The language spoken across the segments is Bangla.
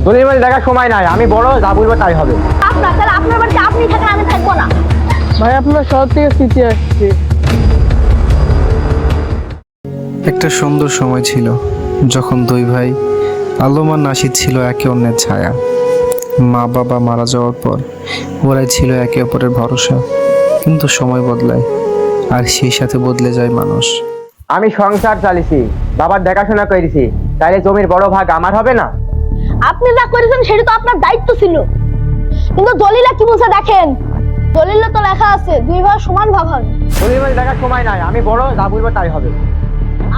দলিল মলিল দেখার সময় নাই, আমি বড়, যা বলবো তাই হবে। আপনার তাহলে আপনার বাড়িতে আপনি থাকেন, আমি থাকবো না। ভাই আপনার শহর থেকে সিটি আসছে। একটা সুন্দর সময় ছিল যখন দুই ভাই আলম আর নাশিদ ছিল একে অন্যের ছায়া। মা বাবা মারা যাওয়ার পর ওরাই ছিল একে অপরের ভরসা। কিন্তু সময় বদলায়, আর সেই সাথে বদলে যায় মানুষ। আমি সংসার চালিয়েছি, বাবার দেখাশোনা করেছি, তাইলে জমির বড় ভাগ আমার হবে না? আপনি যা করেছেন সেটা তো আপনার দায়িত্ব ছিল, কিন্তু দলিলে কি বলছে দেখেন। দলিলে তো লেখা আছে 2 ভাই সমান ভাগ হবে। দলিল মলিল দেখার সময় নাই, আমি বড়, যা বলবো তাই হবে।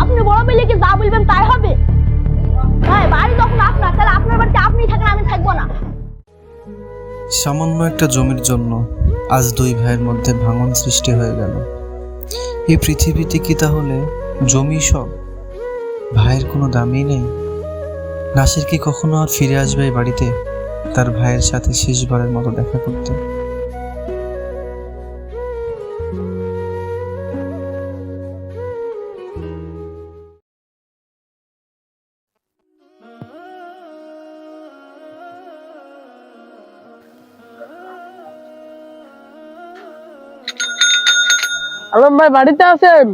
আপনি বড় বলে কি যা বলবেন তাই হবে? ভাই বাড়ি যখন আপনার, তাহলে আপনার বাড়িতে আপনি থাকেন, আমি থাকবো না। সামান্য একটা জমির জন্য আজ দুই ভাইয়ের মধ্যে ভাঙন সৃষ্টি হয়ে গেল। এই পৃথিবীতে কি তাহলে জমি সব? ভাইয়ের কোনো দামই নেই? নাসির কি কখনো আর ফিরে আসবে এই বাড়িতে তার ভাইয়ের সাথে শেষবারের মতো দেখা করতে? আলম ভাই বাড়িতে আছেন?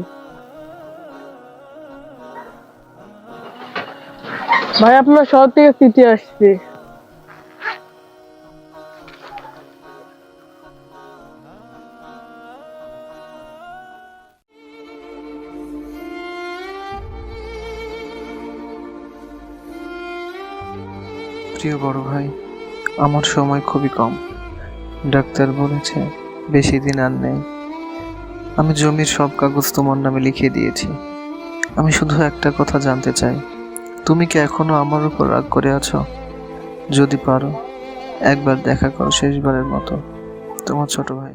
ভাই আপনার শহর থেকে সিটি আসছে। প্রিয় বড় ভাই, আমার সময় খুবই কম। ডাক্তার বলেছে বেশি দিন আর নেই। আমি জমির সব কাগজ তোমার নামে লিখে দিয়েছি। আমি শুধু একটা কথা জানতে চাই, তুমি কি এখনো আমার উপর রাগ করে আছো? যদি পারো একবার দেখা করো শেষবারের মতো। তোমার ছোট ভাই।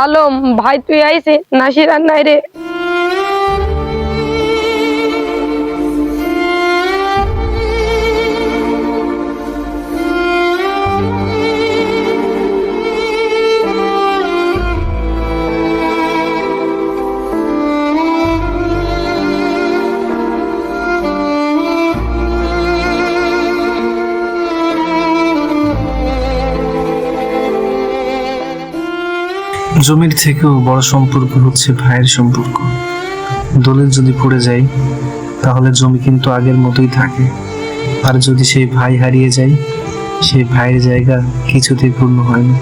আলম ভাই তুই আইছে, নাসির আর নাই রে। জমির থেকেও বড় সম্পর্ক হচ্ছে ভাইয়ের সম্পর্ক। দলিল যদি পড়ে যায় তাহলে জমি কিন্তু আগের মতোই থাকে, আর যদি সেই ভাই হারিয়ে যায় সেই ভাইয়ের জায়গা কিছুতেই পূর্ণ হয় না।